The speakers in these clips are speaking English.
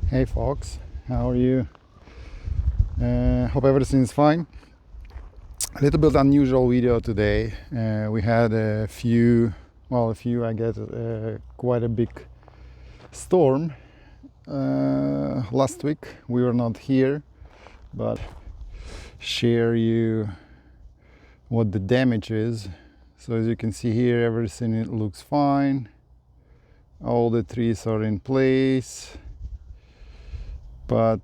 Hey folks, how are you? Hope everything's fine. A little bit unusual video today. We had I guess, quite a big storm last week. We were not here, but share you what the damage is. So as you can see here, everything looks fine. All the trees are in place. But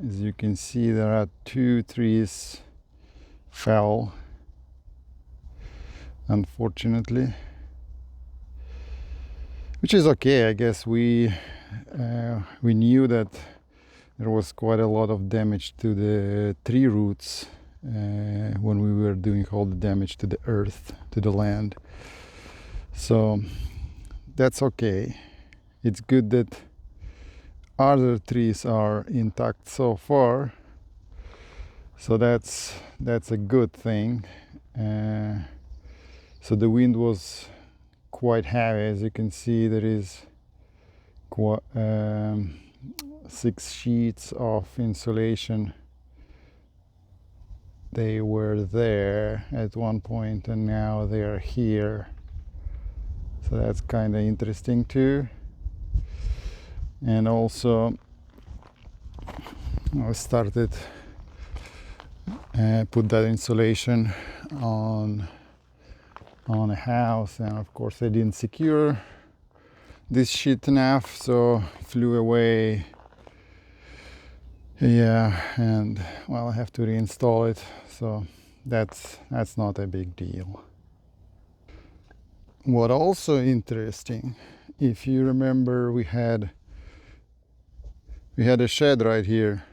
as you can see, there are 2 trees fell, unfortunately, which is okay. I guess we knew that there was quite a lot of damage to the tree roots when we were doing all the damage to the earth, to the land. So that's okay. It's good that other trees are intact so far, so that's a good thing. So the wind was quite heavy. As you can see, there is 6 sheets of insulation. They were there at one point and now they are here, so that's kind of interesting too. And also I started put that insulation on a house, and of course I didn't secure this sheet enough, so flew away. Yeah, and well, I have to reinstall it, so that's not a big deal. What also interesting, if you remember, we had a shed right here.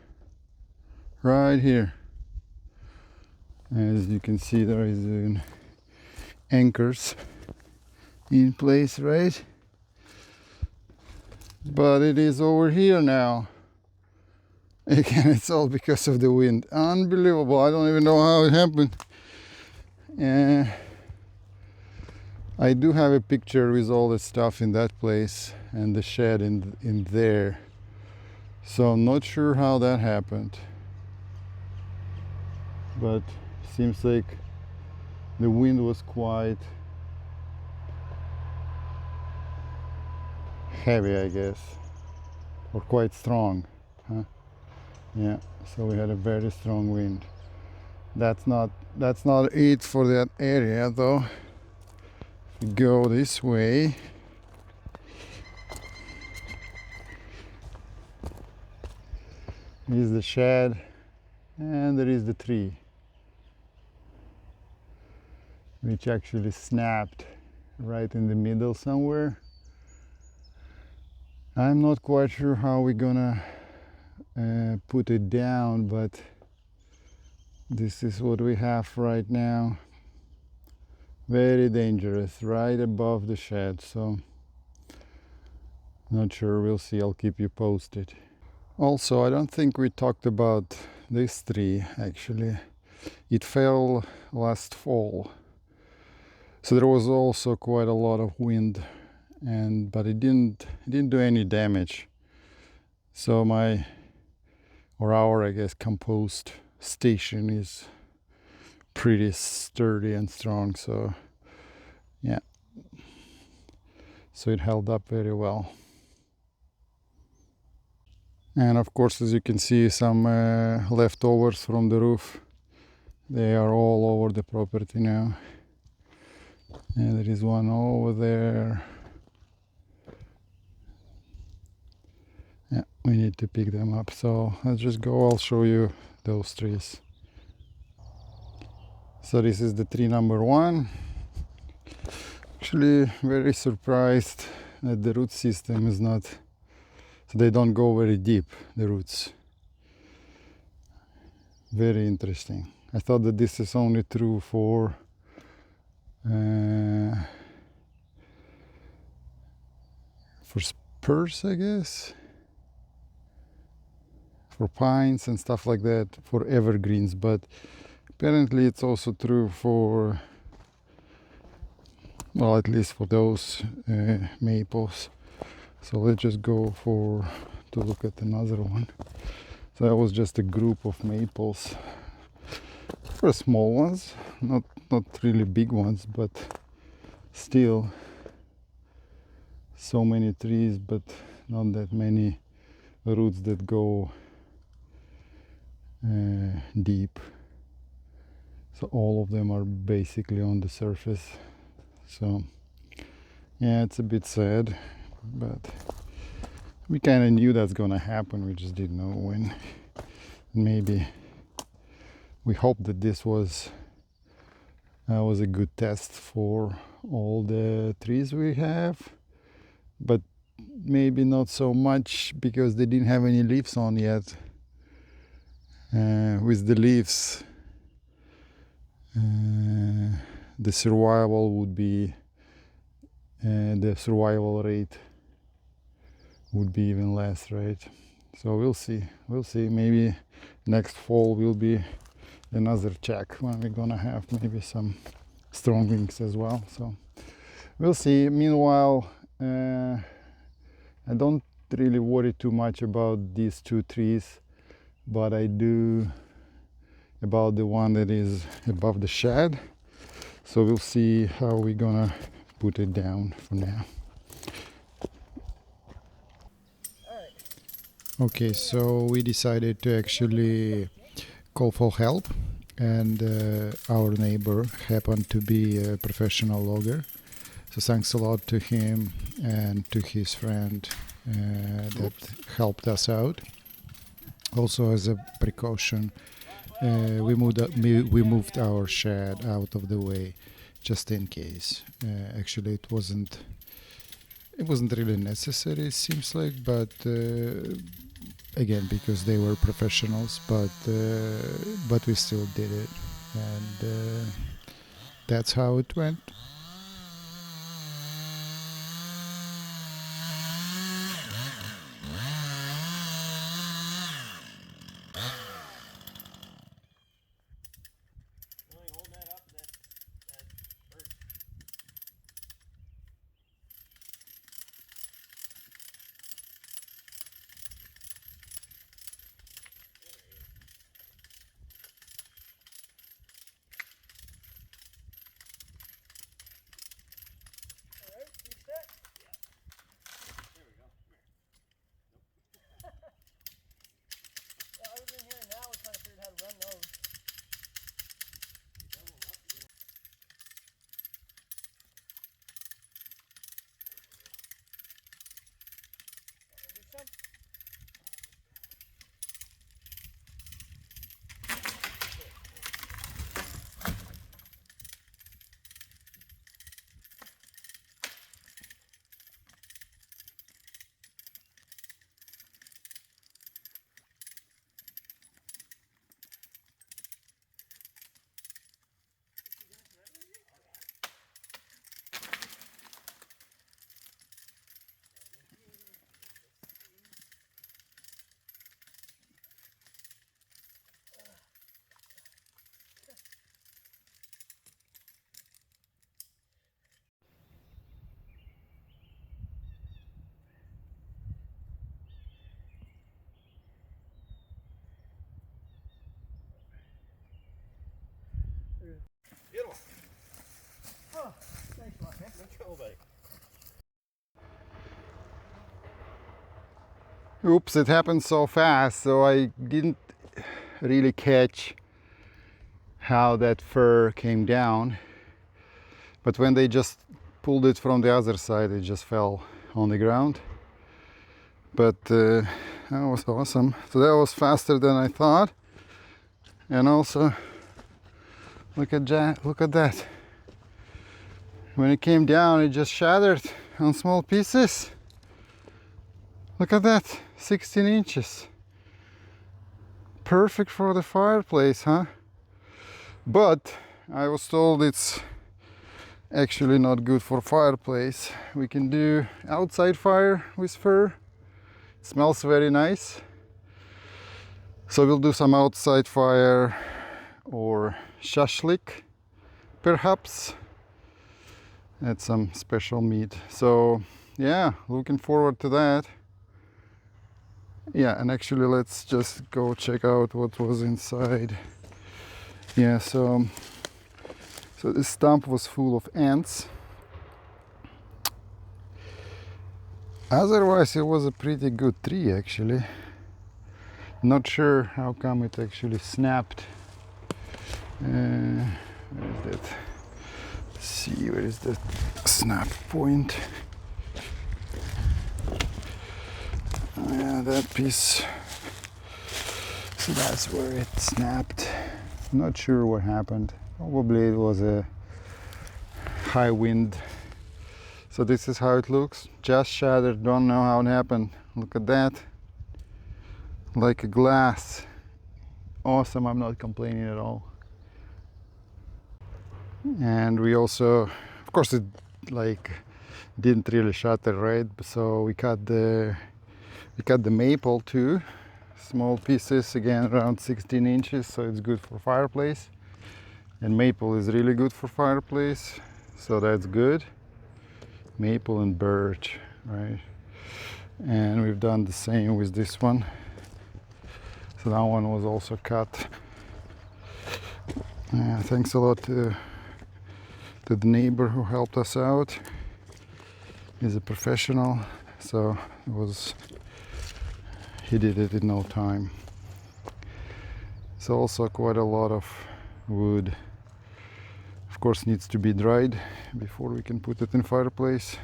As you can see, there is anchors in place, right? But it is over here now. Again, it's all because of the wind. Unbelievable. I don't even know how it happened. I do have a picture with all the stuff in that place and the shed in there. So I'm not sure how that happened, but seems like the wind was quite heavy, I guess, or quite strong, huh? Yeah, so we had a very strong wind. That's not it for that area though. If we go this way, is the shed and there is the tree, which actually snapped right in the middle somewhere. I'm not quite sure how we're gonna put it down, but this is what we have right now. Very dangerous, right above the shed, so not sure, we'll see. I'll keep you posted. Also, I don't think we talked about this tree actually. It fell last fall, so there was also quite a lot of wind, but it didn't do any damage. So our, I guess, compost station is pretty sturdy and strong, so yeah, so it held up very well. And of course, as you can see, some leftovers from the roof, they are all over the property now. And there is one over there. Yeah, we need to pick them up, so let's just go. I'll show you those trees. So this is the tree number 1. Actually very surprised that the root system is not, so they don't go very deep, the roots. Very interesting. I thought that this is only true for spurs, I guess, for pines and stuff like that, for evergreens, but apparently it's also true for, well, at least for those maples. So let's just go for to look at another one. So that was just a group of maples. For small ones, not really big ones, but still so many trees, but not that many roots that go deep. So all of them are basically on the surface. So yeah, it's a bit sad, but we kind of knew that's gonna happen. We just didn't know when. Maybe we hope that this was a good test for all the trees we have, but maybe not so much because they didn't have any leaves on yet. With the leaves, the survival would be the survival rate would be even less, right? So we'll see. Maybe next fall will be another check when we're gonna have maybe some strongings as well. So we'll see. Meanwhile, I don't really worry too much about these two trees, but I do about the one that is above the shed. So we'll see how we're gonna put it down for now. Okay, so we decided to actually call for help, and our neighbor happened to be a professional logger. So thanks a lot to him and to his friend that helped us out. Also, as a precaution, we moved our shed out of the way just in case. Actually, it wasn't really necessary, it seems like, but again, because they were professionals, but we still did it, and that's how it went. Oops, it happened so fast, so I didn't really catch how that fir came down. But when they just pulled it from the other side, it just fell on the ground. But that was awesome. So that was faster than I thought. And also, look at that. When it came down, it just shattered on small pieces. Look at that, 16 inches. Perfect for the fireplace, huh? But I was told it's actually not good for fireplace. We can do outside fire with fir. It smells very nice. So we'll do some outside fire or shashlik, perhaps. Add some special meat. So yeah, looking forward to that. Yeah, and actually let's just go check out what was inside. Yeah, so this stump was full of ants. Otherwise it was a pretty good tree actually. Not sure how come it actually snapped. Where is that? Let's see, where is the snap point? Oh, yeah, that piece. So that's where it snapped. Not sure what happened. Probably it was a high wind. So this is how it looks. Just shattered. Don't know how it happened. Look at that. Like a glass. Awesome. I'm not complaining at all. And we also, of course, it like didn't really shatter, right? So we cut the maple too. Small pieces, again around 16 inches, so it's good for fireplace. And maple is really good for fireplace, so that's good. Maple and birch, right? And we've done the same with this one. So that one was also cut. Thanks a lot to the neighbor who helped us out. He's a professional, so he did it in no time. It's also quite a lot of wood. Of course, needs to be dried before we can put it in fireplace.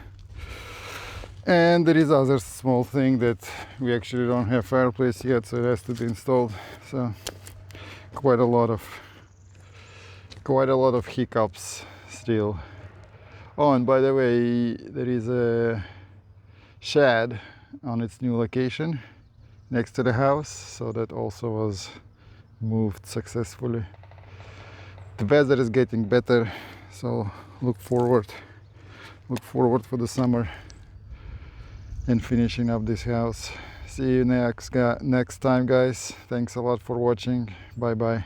And there is other small thing that we actually don't have fireplace yet, so it has to be installed. So quite a lot of hiccups still. Oh, and by the way, there is a shed on its new location next to the house, so that also was moved successfully. The weather is getting better, so look forward for the summer and finishing up this house. See you next time, guys. Thanks a lot for watching. Bye bye.